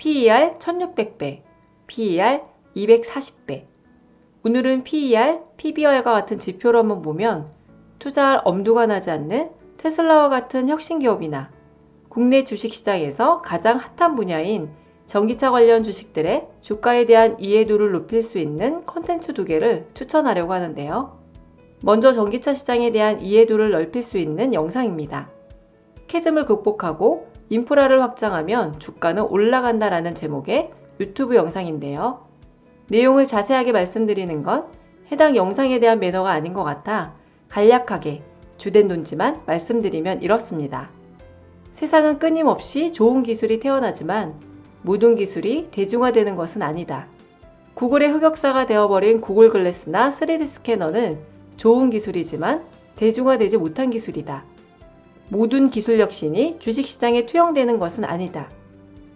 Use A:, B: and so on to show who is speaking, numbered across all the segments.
A: PER 1600배, PER 240배. 오늘은 PER, PBR과 같은 지표를 한번 보면 투자할 엄두가 나지 않는 테슬라와 같은 혁신기업이나 국내 주식시장에서 가장 핫한 분야인 전기차 관련 주식들의 주가에 대한 이해도를 높일 수 있는 컨텐츠 2개를 추천하려고 하는데요. 먼저 전기차 시장에 대한 이해도를 넓힐 수 있는 영상입니다. 캐즘을 극복하고 인프라를 확장하면 주가는 올라간다라는 제목의 유튜브 영상인데요. 내용을 자세하게 말씀드리는 건 해당 영상에 대한 매너가 아닌 것 같아 간략하게 주된 논지만 말씀드리면 이렇습니다. 세상은 끊임없이 좋은 기술이 태어나지만 모든 기술이 대중화되는 것은 아니다. 구글의 흑역사가 되어버린 구글 글래스나 3D 스캐너는 좋은 기술이지만 대중화되지 못한 기술이다. 모든 기술 혁신이 주식시장에 투영되는 것은 아니다.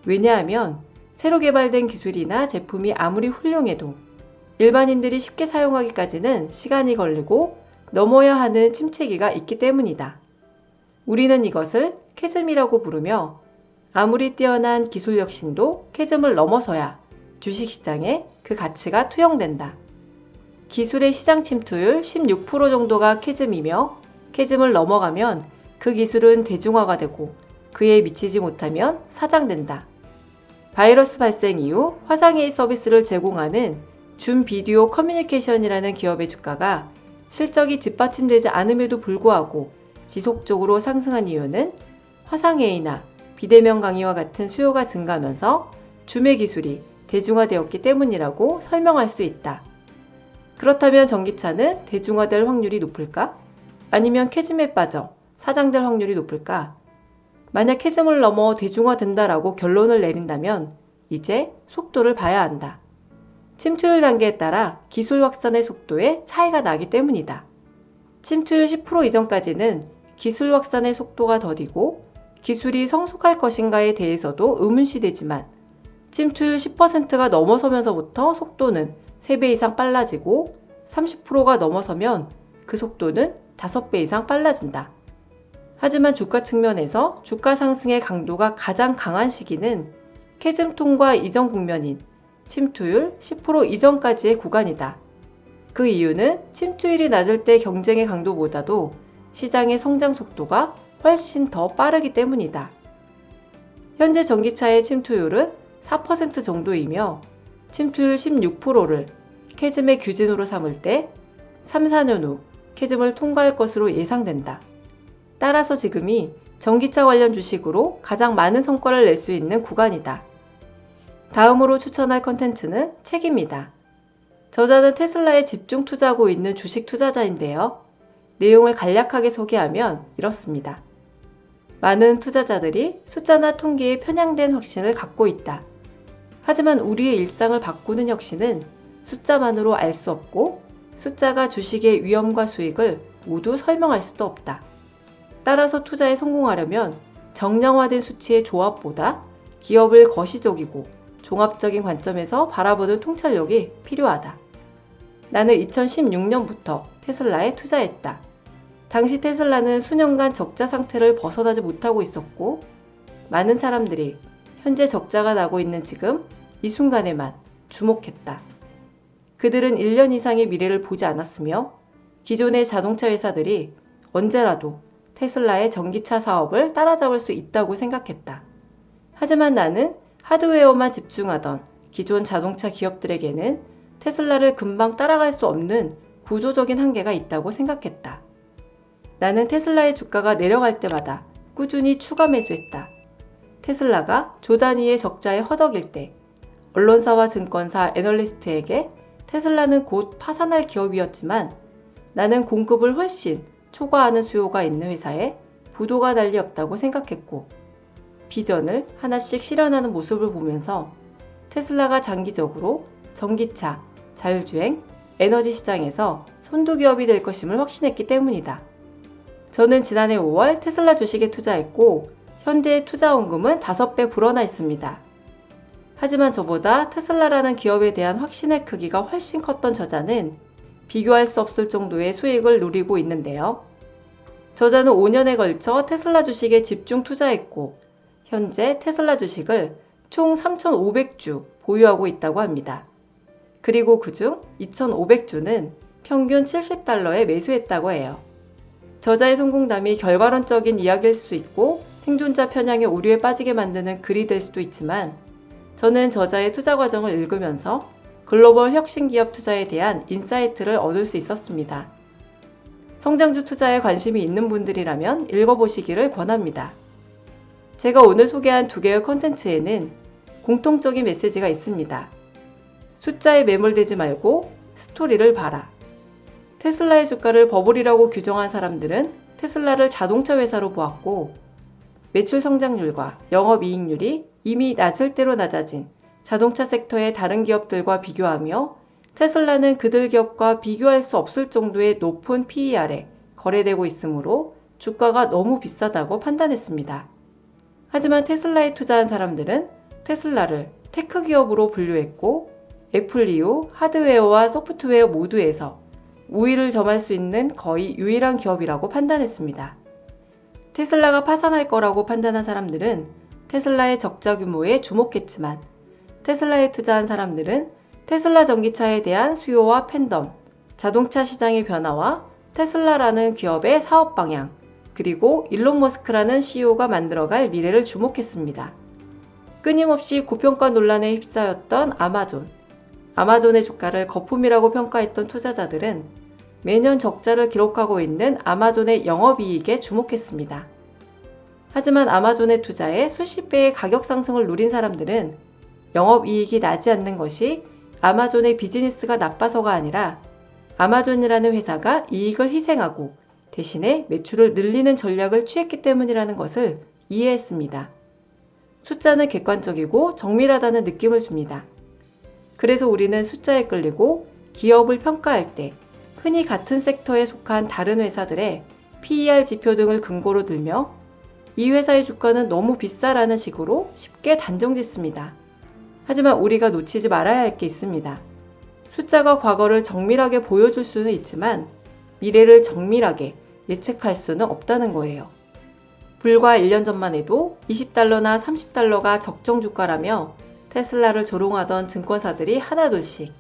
A: 왜냐하면 새로 개발된 기술이나 제품이 아무리 훌륭해도 일반인들이 쉽게 사용하기까지는 시간이 걸리고 넘어야 하는 침체기가 있기 때문이다. 우리는 이것을 캐즘이라고 부르며 아무리 뛰어난 기술 혁신도 캐즘을 넘어서야 주식시장에 그 가치가 투영된다. 기술의 시장 침투율 16% 정도가 캐즘이며 캐즘을 넘어가면 그 기술은 대중화가 되고 그에 미치지 못하면 사장된다. 바이러스 발생 이후 화상회의 서비스를 제공하는 줌 비디오 커뮤니케이션이라는 기업의 주가가 실적이 뒷받침되지 않음에도 불구하고 지속적으로 상승한 이유는 화상회의나 비대면 강의와 같은 수요가 증가하면서 줌의 기술이 대중화되었기 때문이라고 설명할 수 있다. 그렇다면 전기차는 대중화될 확률이 높을까? 아니면 캐즘에 빠져 사장될 확률이 높을까? 만약 캐즘을 넘어 대중화된다라고 결론을 내린다면 이제 속도를 봐야 한다. 침투율 단계에 따라 기술 확산의 속도에 차이가 나기 때문이다. 침투율 10% 이전까지는 기술 확산의 속도가 더디고 기술이 성숙할 것인가에 대해서도 의문시되지만 침투율 10%가 넘어서면서부터 속도는 3배 이상 빨라지고 30%가 넘어서면 그 속도는 5배 이상 빨라진다. 하지만 주가 측면에서 주가 상승의 강도가 가장 강한 시기는 캐즘 통과 이전 국면인 침투율 10% 이전까지의 구간이다. 그 이유는 침투율이 낮을 때 경쟁의 강도보다도 시장의 성장 속도가 훨씬 더 빠르기 때문이다. 현재 전기차의 침투율은 4% 정도이며 침투율 16%를 캐즘의 규진으로 삼을 때 3, 4년 후 캐즘을 통과할 것으로 예상된다. 따라서 지금이 전기차 관련 주식으로 가장 많은 성과를 낼 수 있는 구간이다. 다음으로 추천할 컨텐츠는 책입니다. 저자는 테슬라에 집중 투자하고 있는 주식 투자자인데요. 내용을 간략하게 소개하면 이렇습니다. 많은 투자자들이 숫자나 통계에 편향된 확신을 갖고 있다. 하지만 우리의 일상을 바꾸는 혁신은 숫자만으로 알 수 없고 숫자가 주식의 위험과 수익을 모두 설명할 수도 없다. 따라서 투자에 성공하려면 정량화된 수치의 조합보다 기업을 거시적이고 종합적인 관점에서 바라보는 통찰력이 필요하다. 나는 2016년부터 테슬라에 투자했다. 당시 테슬라는 수년간 적자 상태를 벗어나지 못하고 있었고 많은 사람들이 현재 적자가 나고 있는 지금 이 순간에만 주목했다. 그들은 1년 이상의 미래를 보지 않았으며 기존의 자동차 회사들이 언제라도 테슬라의 전기차 사업을 따라잡을 수 있다고 생각했다. 하지만 나는 하드웨어만 집중하던 기존 자동차 기업들에게는 테슬라를 금방 따라갈 수 없는 구조적인 한계가 있다고 생각했다. 나는 테슬라의 주가가 내려갈 때마다 꾸준히 추가 매수했다. 테슬라가 조 단위의 적자에 허덕일 때 언론사와 증권사 애널리스트에게 테슬라는 곧 파산할 기업이었지만 나는 공급을 훨씬 초과하는 수요가 있는 회사에 부도가 달리 없다고 생각했고 비전을 하나씩 실현하는 모습을 보면서 테슬라가 장기적으로 전기차, 자율주행, 에너지 시장에서 선도기업이 될 것임을 확신했기 때문이다. 저는 지난해 5월 테슬라 주식에 투자했고 현재 투자 원금은 5배 불어나 있습니다. 하지만 저보다 테슬라라는 기업에 대한 확신의 크기가 훨씬 컸던 저자는 비교할 수 없을 정도의 수익을 누리고 있는데요. 저자는 5년에 걸쳐 테슬라 주식에 집중 투자했고 현재 테슬라 주식을 총 3,500주 보유하고 있다고 합니다. 그리고 그중 2,500주는 평균 $70에 매수했다고 해요. 저자의 성공담이 결과론적인 이야기일 수 있고 생존자 편향의 오류에 빠지게 만드는 글이 될 수도 있지만 저는 저자의 투자 과정을 읽으면서 글로벌 혁신 기업 투자에 대한 인사이트를 얻을 수 있었습니다. 성장주 투자에 관심이 있는 분들이라면 읽어보시기를 권합니다. 제가 오늘 소개한 두 개의 컨텐츠에는 공통적인 메시지가 있습니다. 숫자에 매몰되지 말고 스토리를 봐라. 테슬라의 주가를 버블이라고 규정한 사람들은 테슬라를 자동차 회사로 보았고 매출 성장률과 영업이익률이 이미 낮을 대로 낮아진 자동차 섹터의 다른 기업들과 비교하며 테슬라는 그들 기업과 비교할 수 없을 정도의 높은 PER에 거래되고 있으므로 주가가 너무 비싸다고 판단했습니다. 하지만 테슬라에 투자한 사람들은 테슬라를 테크 기업으로 분류했고 애플 이후 하드웨어와 소프트웨어 모두에서 우위를 점할 수 있는 거의 유일한 기업이라고 판단했습니다. 테슬라가 파산할 거라고 판단한 사람들은 테슬라의 적자 규모에 주목했지만 테슬라에 투자한 사람들은 테슬라 전기차에 대한 수요와 팬덤, 자동차 시장의 변화와 테슬라라는 기업의 사업 방향, 그리고 일론 머스크라는 CEO가 만들어갈 미래를 주목했습니다. 끊임없이 고평가 논란에 휩싸였던 아마존의 주가를 거품이라고 평가했던 투자자들은 매년 적자를 기록하고 있는 아마존의 영업이익에 주목했습니다. 하지만 아마존의 투자에 수십 배의 가격 상승을 누린 사람들은 영업이익이 나지 않는 것이 아마존의 비즈니스가 나빠서가 아니라 아마존이라는 회사가 이익을 희생하고 대신에 매출을 늘리는 전략을 취했기 때문이라는 것을 이해했습니다. 숫자는 객관적이고 정밀하다는 느낌을 줍니다. 그래서 우리는 숫자에 끌리고 기업을 평가할 때 흔히 같은 섹터에 속한 다른 회사들의 PER 지표 등을 근거로 들며 이 회사의 주가는 너무 비싸라는 식으로 쉽게 단정짓습니다. 하지만 우리가 놓치지 말아야 할 게 있습니다. 숫자가 과거를 정밀하게 보여줄 수는 있지만 미래를 정밀하게 예측할 수는 없다는 거예요. 불과 1년 전만 해도 $20나 $30가 적정 주가라며 테슬라를 조롱하던 증권사들이 하나둘씩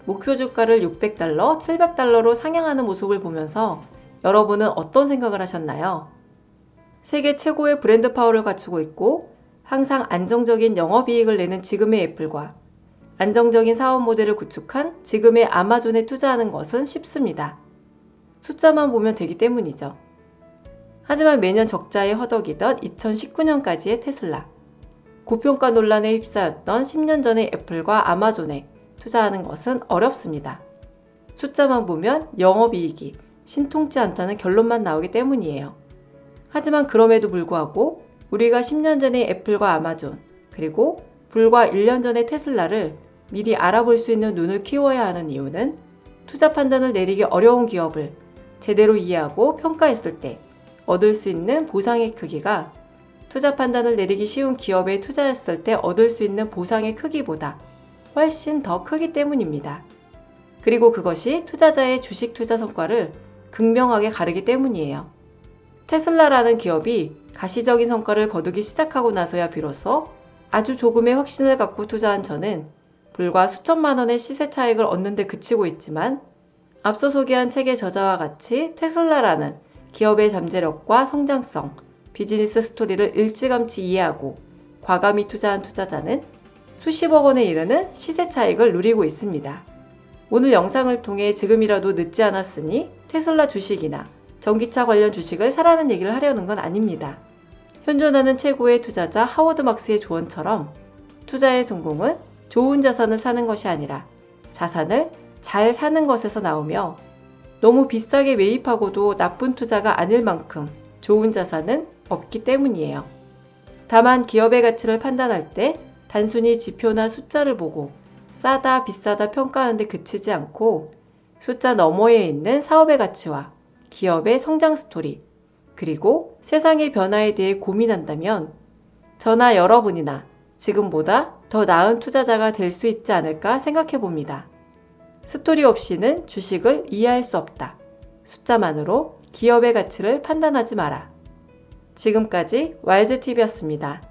A: 목표 주가를 $600, $700로 상향하는 모습을 보면서 여러분은 어떤 생각을 하셨나요? 세계 최고의 브랜드 파워를 갖추고 있고 항상 안정적인 영업이익을 내는 지금의 애플과 안정적인 사업 모델을 구축한 지금의 아마존에 투자하는 것은 쉽습니다. 숫자만 보면 되기 때문이죠. 하지만 매년 적자에 허덕이던 2019년까지의 테슬라, 고평가 논란에 휩싸였던 10년 전의 애플과 아마존에 투자하는 것은 어렵습니다. 숫자만 보면 영업이익이 신통치 않다는 결론만 나오기 때문이에요. 하지만 그럼에도 불구하고 우리가 10년 전의 애플과 아마존, 그리고 불과 1년 전의 테슬라를 미리 알아볼 수 있는 눈을 키워야 하는 이유는 투자 판단을 내리기 어려운 기업을 제대로 이해하고 평가했을 때 얻을 수 있는 보상의 크기가 투자 판단을 내리기 쉬운 기업에 투자했을 때 얻을 수 있는 보상의 크기보다 훨씬 더 크기 때문입니다. 그리고 그것이 투자자의 주식 투자 성과를 극명하게 가르기 때문이에요. 테슬라라는 기업이 가시적인 성과를 거두기 시작하고 나서야 비로소 아주 조금의 확신을 갖고 투자한 저는 불과 수천만 원의 시세 차익을 얻는 데 그치고 있지만 앞서 소개한 책의 저자와 같이 테슬라라는 기업의 잠재력과 성장성, 비즈니스 스토리를 일찌감치 이해하고 과감히 투자한 투자자는 수십억 원에 이르는 시세 차익을 누리고 있습니다. 오늘 영상을 통해 지금이라도 늦지 않았으니 테슬라 주식이나 전기차 관련 주식을 사라는 얘기를 하려는 건 아닙니다. 현존하는 최고의 투자자 하워드 막스의 조언처럼 투자의 성공은 좋은 자산을 사는 것이 아니라 자산을 잘 사는 것에서 나오며 너무 비싸게 매입하고도 나쁜 투자가 아닐 만큼 좋은 자산은 없기 때문이에요. 다만 기업의 가치를 판단할 때 단순히 지표나 숫자를 보고 싸다 비싸다 평가하는 데 그치지 않고 숫자 너머에 있는 사업의 가치와 기업의 성장 스토리, 그리고 세상의 변화에 대해 고민한다면 저나 여러분이나 지금보다 더 나은 투자자가 될 수 있지 않을까 생각해 봅니다. 스토리 없이는 주식을 이해할 수 없다. 숫자만으로 기업의 가치를 판단하지 마라. 지금까지 YGTV였습니다.